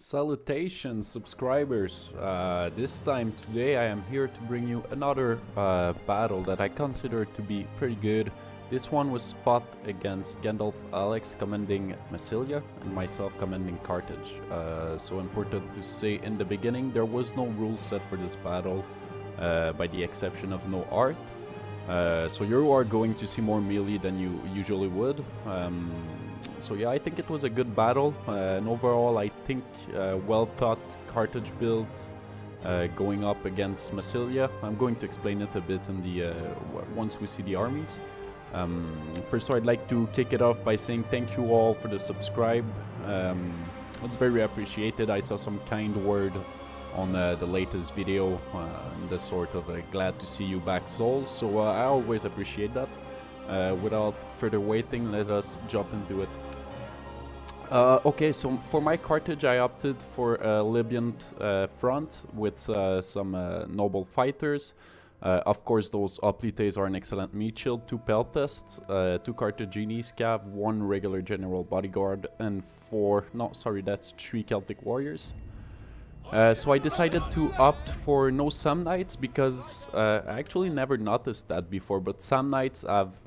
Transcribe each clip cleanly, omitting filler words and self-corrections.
Salutations, subscribers. This time today I am here to bring you another battle that I consider to be pretty good. This one was fought against Gandalfalex commanding Massilia and myself commanding Carthage. So important to say in the beginning, there was no rule set for this battle, by the exception of no art. So you are going to see more melee than you usually would. So yeah, I think it was a good battle, and overall I think well thought Carthage build going up against Massilia. I'm going to explain it a bit in the once we see the armies. First, I'd like to kick it off by saying thank you all for the subscribe. It's very appreciated. I saw some kind word on the latest video, the sort of glad to see you back, Soul. So I always appreciate that. Without further waiting, let us jump into it. Okay, so for my Carthage, I opted for a Libyan front with some noble fighters. Of course, those hoplites are an excellent meat shield, 2 peltasts, 2 Carthaginians cav, 1 regular general bodyguard, and 3 Celtic warriors. So I decided to opt for no Samnites because I actually never noticed that before, but Samnites have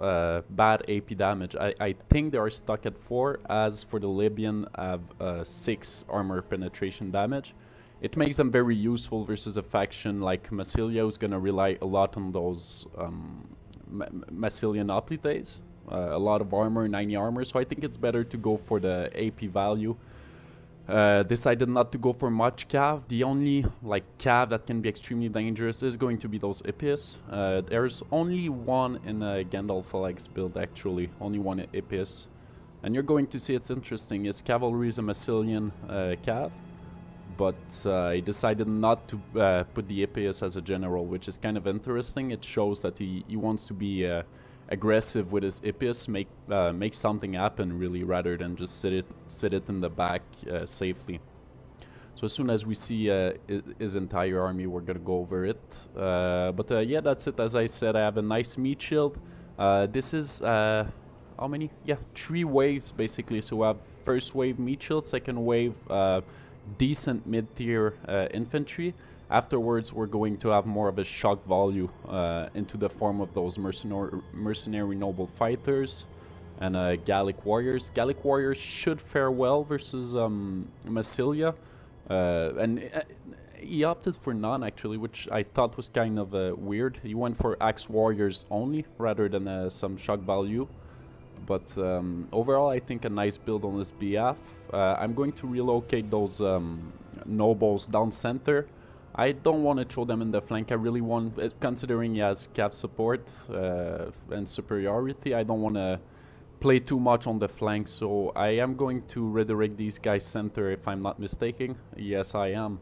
bad AP damage. I think they are stuck at 4, as for the Libyan have 6 armor penetration damage. It makes them very useful versus a faction like Massilia, who's going to rely a lot on those Massilian hoplites. A lot of armor, 90 armor, so I think it's better to go for the AP value. Decided not to go for much cav. The only cav that can be extremely dangerous is going to be those Ipius. There's only one in a Gandalfalex build, actually, only one Ipius. And you're going to see it's interesting. His cavalry is a Massilian cav, but he decided not to put the Ipius as a general, which is kind of interesting. It shows that he wants to be aggressive with his Ipius, make something happen really, rather than just sit it in the back safely. So as soon as we see his entire army, we're gonna go over it. Yeah, that's it. As I said, I have a nice meat shield. This is how many? Yeah, 3 waves basically. So we have first wave meat shield, second wave decent mid-tier infantry. Afterwards, we're going to have more of a shock value into the form of those mercenary noble fighters and Gallic warriors. Gallic warriors should fare well versus Massilia, and he opted for none actually, which I thought was kind of weird. He went for axe warriors only rather than some shock value. But overall, I think a nice build on this behalf. I'm going to relocate those nobles down center. I don't want to throw them in the flank. I really want, considering he has cav support and superiority, I don't want to play too much on the flank. So I am going to redirect these guys center, if I'm not mistaken. Yes, I am.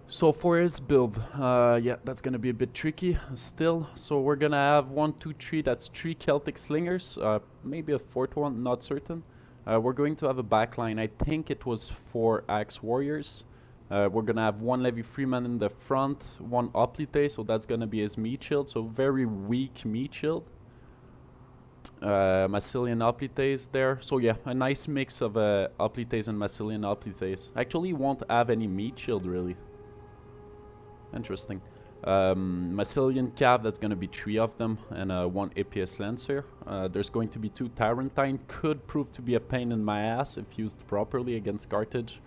So for his build, yeah, that's going to be a bit tricky still. So we're going to have 1, 2, 3, that's 3 Celtic slingers, maybe a 4th one, not certain. We're going to have a backline. I think it was 4 axe warriors. We're going to have 1 Levy Freeman in the front, 1 hoplite, so that's going to be his meat shield, so very weak meat shield. Massilian hoplites there, so yeah, a nice mix of hoplites and Massilian hoplites. Actually, won't have any meat shield really. Interesting. Massilian cav, that's going to be 3 of them, and 1 APS Lancer. There's going to be 2 Tarantine, could prove to be a pain in my ass if used properly against Carthage.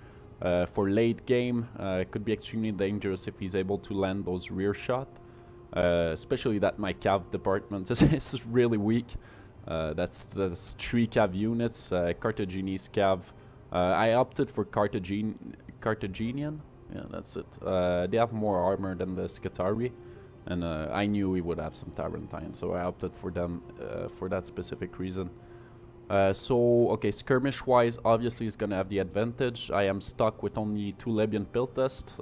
For late game, it could be extremely dangerous if he's able to land those rear shot. Especially that my cav department is really weak. That's 3 cav units, Carthaginian cav. I opted for Carthaginian. Yeah, that's it. They have more armor than the Scutari, and I knew we would have some Tarantine, so I opted for them for that specific reason. So, okay, skirmish-wise, obviously he's gonna have the advantage. I am stuck with only 2 Libyan peltasts.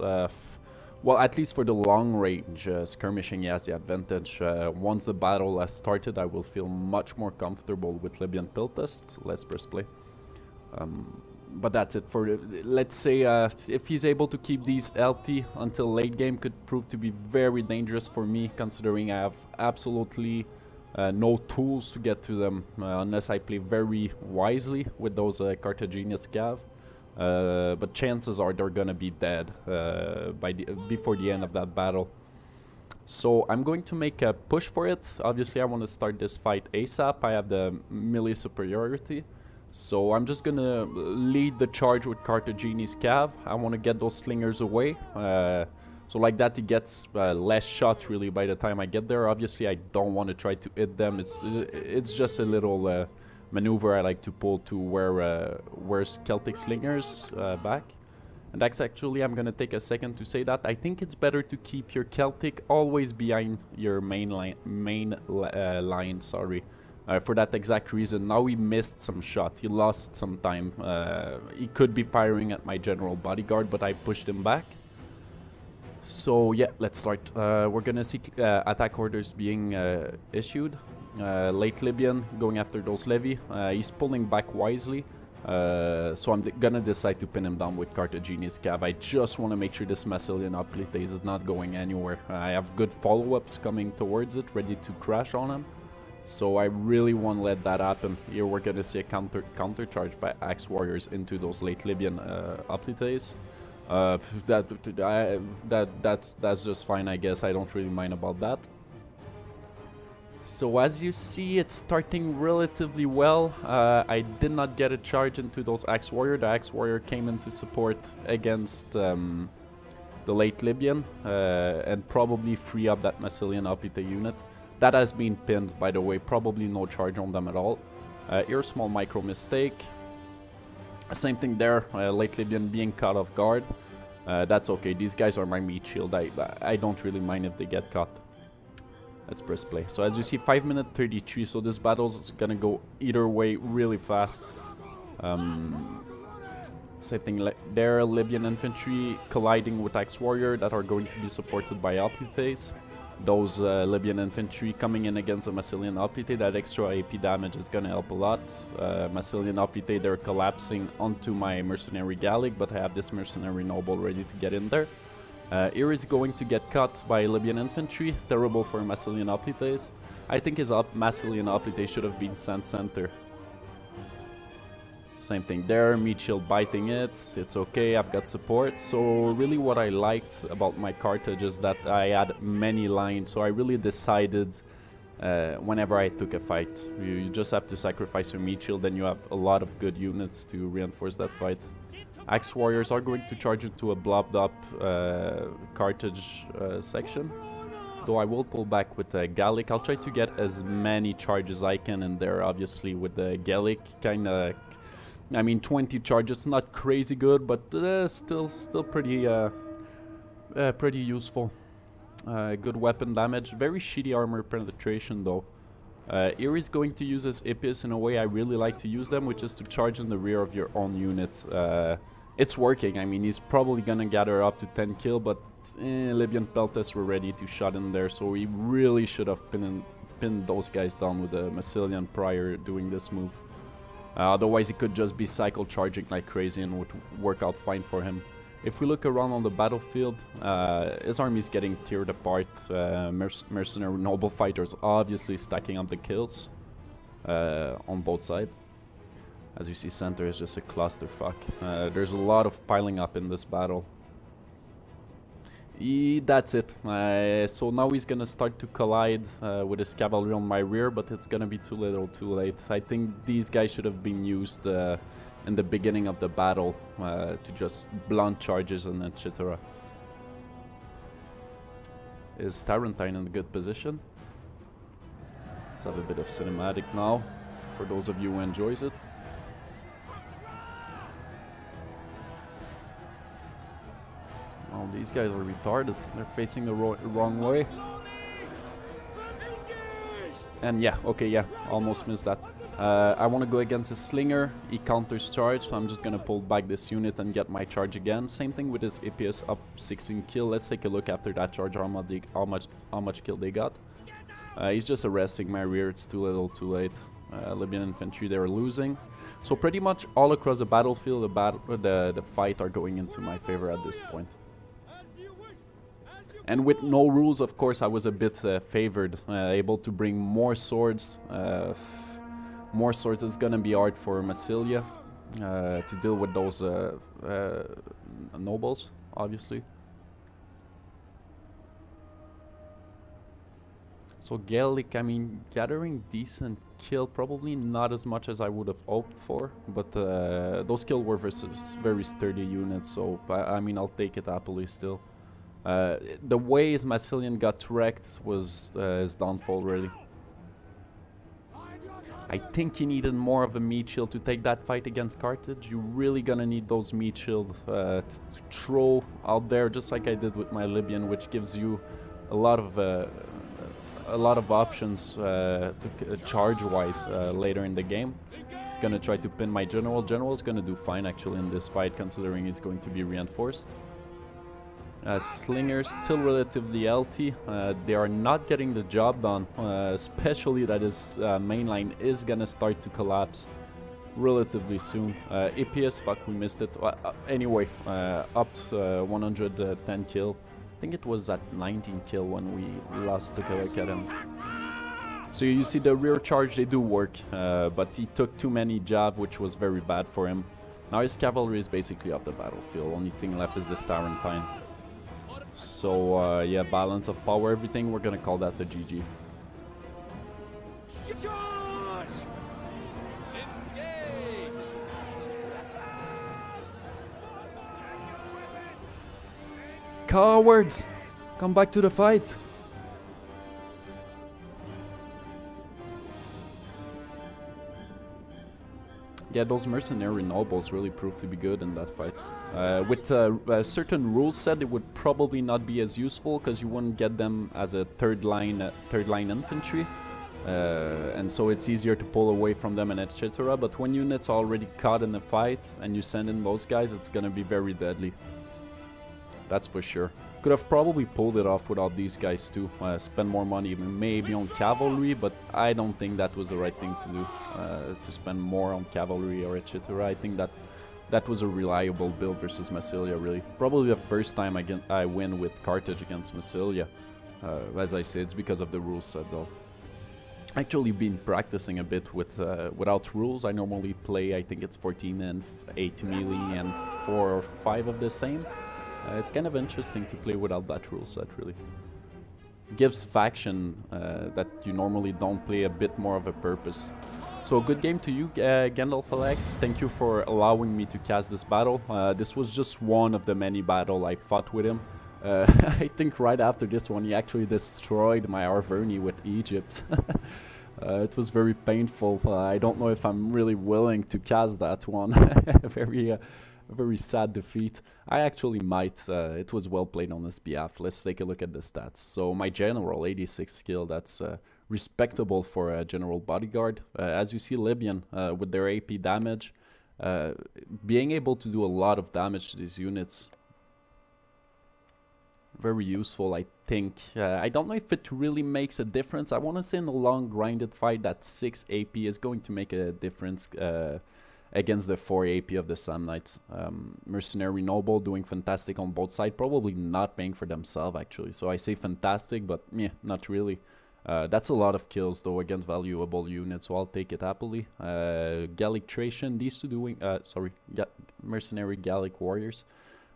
Well, at least for the long-range skirmishing, he has the advantage. Once the battle has started, I will feel much more comfortable with Libyan peltasts, less breastplate. But that's it for let's say if he's able to keep these healthy until late game, could prove to be very dangerous for me, considering I have absolutely no tools to get to them unless I play very wisely with those Carthaginian cav. but chances are they're gonna be dead before the end of that battle. So I'm going to make a push for it. Obviously I want to start this fight ASAP. I have the melee superiority. So I'm just gonna lead the charge with Carthage's cav. I want to get those slingers away. So like that he gets less shots really by the time I get there. Obviously I don't want to try to hit them. It's just a little maneuver I like to pull to wear Celtic slingers back. And that's actually, I'm gonna take a second to say that. I think it's better to keep your Celtic always behind your main line, sorry. For that exact reason. Now he missed some shot, he lost some time. He could be firing at my general bodyguard, but I pushed him back. So yeah, let's start. We're gonna see attack orders being issued. Late Libyan going after those levy. He's pulling back wisely. So I'm gonna decide to pin him down with Carthage's cav. I just want to make sure this Massilian Hoplites is not going anywhere. I have good follow-ups coming towards it, ready to crash on him. So I really won't let that happen. Here we're gonna see a counter charge by Axe Warriors into those late Libyan Hoplites. That's just fine, I guess. I don't really mind about that. So as you see, it's starting relatively well. I did not get a charge into those Axe Warrior. The Axe Warrior came into support against the late Libyan and probably free up that Massilian Hoplite unit. That has been pinned, by the way. Probably no charge on them at all. Here, small micro mistake. Same thing there. Late Libyan being caught off guard. That's okay. These guys are my meat shield. I don't really mind if they get caught. Let's press play. So as you see, 5 minute 33. So this battle's gonna go either way really fast. Same thing there. Libyan infantry colliding with Axe Warrior that are going to be supported by Hoplites. Those Libyan infantry coming in against a Massilian Hoplite. That extra AP damage is gonna help a lot. Massilian Hoplite, they're collapsing onto my mercenary Gallic, but I have this mercenary noble ready to get in there. Here is going to get cut by Libyan infantry. Terrible for Massilian Hoplites. I think his Massilian Hoplite should have been sent center. Same thing there, meat shield biting it, it's okay, I've got support. So really what I liked about my Carthage is that I had many lines, so I really decided whenever I took a fight. You just have to sacrifice your meat shield and you have a lot of good units to reinforce that fight. Axe Warriors are going to charge into a blobbed up Carthage section. Though I will pull back with the Gallic. I'll try to get as many charges as I can in there, obviously with the Gallic. Kinda, I mean 20 charges, not crazy good, but still pretty pretty useful. Good weapon damage, very shitty armor penetration though. Here he's going to use his Ipis in a way I really like to use them, which is to charge in the rear of your own unit. It's working. I mean, he's probably gonna gather up to 10 kill, but Libyan Peltas were ready to shot in there, so he really should have pinned those guys down with the Massilian prior doing this move. Otherwise he could just be cycle charging like crazy and would work out fine for him. If we look around on the battlefield, his army is getting teared apart. Mercenary noble fighters obviously stacking up the kills on both sides. As you see, center is just a clusterfuck. There's a lot of piling up in this battle. That's it. So now he's gonna start to collide with his cavalry on my rear, but it's gonna be too little too late. I think these guys should have been used in the beginning of the battle to just blunt charges and etc. Is Tarantine in a good position? Let's have a bit of cinematic now, for those of you who enjoys it. Oh, these guys are retarded. They're facing the wrong way. And yeah, okay, yeah, almost missed that. I want to go against a slinger. He counters charge, so I'm just gonna pull back this unit and get my charge again. Same thing with his EPS up 16 kill. Let's take a look after that charge how much kill they got. He's just arresting my rear. It's too little, too late. Libyan infantry, they're losing. So pretty much all across the battlefield, the fight are going into my favor at this point. And with no rules, of course, I was a bit favored, able to bring more swords. More swords is gonna be hard for Massilia. to deal with those nobles, obviously. So Gaelic, I mean, gathering decent kill, probably not as much as I would have hoped for, but those kill were versus very sturdy units, so I mean, I'll take it happily still. The way his Massilian got wrecked was his downfall, really. I think he needed more of a meat shield to take that fight against Carthage. You're really gonna need those meat shield to throw out there, just like I did with my Libyan, which gives you a lot of options charge-wise later in the game. He's gonna try to pin my general. General's gonna do fine actually in this fight, considering he's going to be reinforced. Slingers still relatively healthy. They are not getting the job done, especially that his main line is gonna start to collapse relatively soon. APS, fuck, we missed it. Anyway, up to 110 kill. I think it was at 19 kill when we last took a look at him. So you see the rear charge, they do work, but he took too many jav, which was very bad for him. Now his cavalry is basically off the battlefield. Only thing left is the Starentine. So yeah, balance of power, everything, we're gonna call that the GG. Cowards! Come back to the fight! Yeah, those mercenary nobles really proved to be good in that fight. With a certain rule set, it would probably not be as useful because you wouldn't get them as a third line infantry, and so it's easier to pull away from them and etc. But when units are already caught in the fight and you send in those guys, it's gonna be very deadly. That's for sure. Could have probably pulled it off without these guys too. Spend more money maybe on cavalry, but I don't think that was the right thing to do. To spend more on cavalry or etc. I think that was a reliable build versus Massilia, really. Probably the first time I win with Carthage against Massilia. As I said, it's because of the rule set though. Actually been practicing a bit with without rules. I normally play, I think it's 14 and 8 melee and 4 or 5 of the same. It's kind of interesting to play without that rule set, really. Gives faction that you normally don't play a bit more of a purpose. So good game to you, Gandalfalex. Thank you for allowing me to cast this battle. This was just one of the many battles I fought with him. I think right after this one he actually destroyed my Arverni with Egypt. It was very painful. I don't know if I'm really willing to cast that one. Very sad defeat. I actually might. It was well played on his behalf. Let's take a look at the stats. So my general, 86 skill. That's respectable for a general bodyguard. As you see, Libyan with their AP damage, being able to do a lot of damage to these units. Very useful, I think. I don't know if it really makes a difference. I want to say in a long grinded fight that 6 AP is going to make a difference against the 4 AP of the Samnites. Mercenary Noble doing fantastic on both sides, probably not paying for themselves actually. So I say fantastic, but yeah, not really. That's a lot of kills though against valuable units, so I'll take it happily. Gallic Thracian, these two doing, Mercenary Gallic Warriors.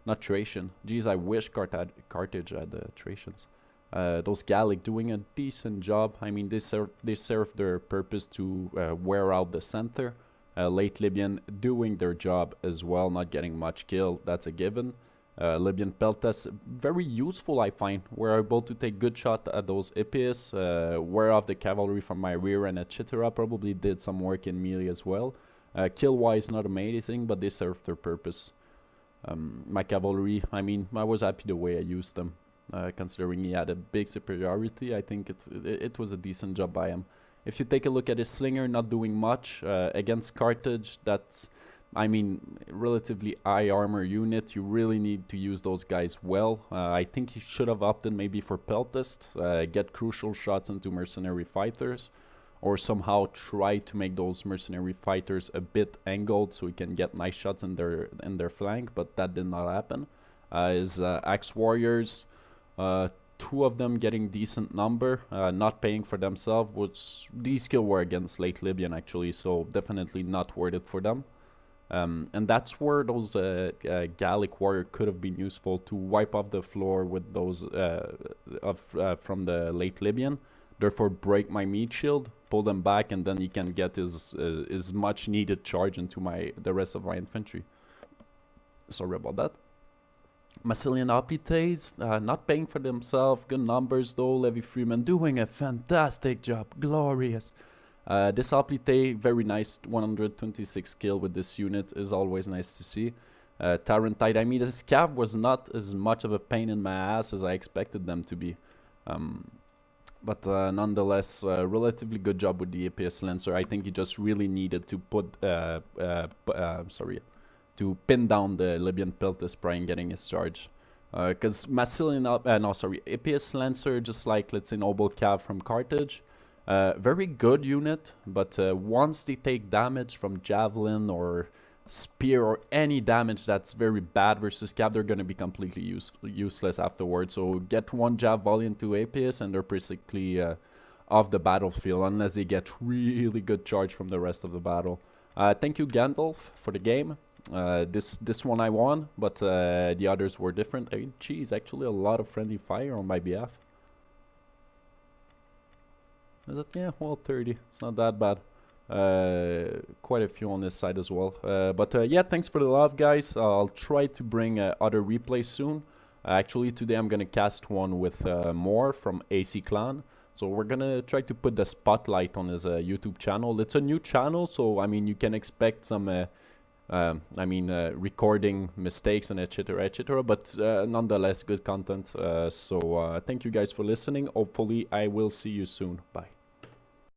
Not Thracian. Geez, I wish Carthage had the Thracians. Those Gallic doing a decent job. I mean, they serve their purpose to wear out the center. Late Libyan doing their job as well, not getting much kill, that's a given. Libyan Peltas, very useful I find. We're able to take good shot at those Ippius, wear off the cavalry from my rear and etc. Probably did some work in melee as well. Kill wise not amazing, but they served their purpose. My cavalry, I mean, I was happy the way I used them. Considering he had a big superiority, I think it was a decent job by him. If you take a look at his slinger, not doing much. Against Carthage, that's, I mean, relatively high armor unit. You really need to use those guys well. I think he should have opted maybe for Peltist, get crucial shots into mercenary fighters, or somehow try to make those mercenary fighters a bit angled so he can get nice shots in their flank, but that did not happen. His Axe Warriors, 2 of them getting decent number, not paying for themselves, which these skill were against late Libyan actually, so definitely not worth it for them. And that's where those Gallic warrior could have been useful to wipe off the floor with those from the late Libyan. Therefore, break my meat shield, pull them back, and then he can get his much needed charge into the rest of my infantry. Sorry about that. Massilian Hoplites, not paying for themselves. Good numbers though. Levy Freeman doing a fantastic job. Glorious. This Hoplite, very nice. 126 kill with this unit is always nice to see. Tarantite, I mean, this Cav was not as much of a pain in my ass as I expected them to be. But nonetheless, relatively good job with the APS Lancer. I think he just really needed to put, to pin down the Libyan Piltis prior in getting his charge. Because Massilian, APS Lancer, just like, let's say, Noble Cav from Carthage, very good unit, but once they take damage from Javelin or Spear or any damage that's very bad versus Cav, they're going to be completely useless afterwards. So get one Jav volley into APS and they're basically off the battlefield unless they get really good charge from the rest of the battle. Thank you, Gandalf, for the game. This one I won, but the others were different. I mean, geez, actually a lot of friendly fire on my behalf. Is it? Yeah, well, 30. It's not that bad. Quite a few on this side as well. But yeah, thanks for the love, guys. I'll try to bring other replays soon. Actually, today I'm gonna cast one with Moore from AC Clan. So we're gonna try to put the spotlight on his YouTube channel. It's a new channel, so I mean, you can expect some recording mistakes and etc, etc, but nonetheless good content. So thank you guys for listening. Hopefully I will see you soon. Bye.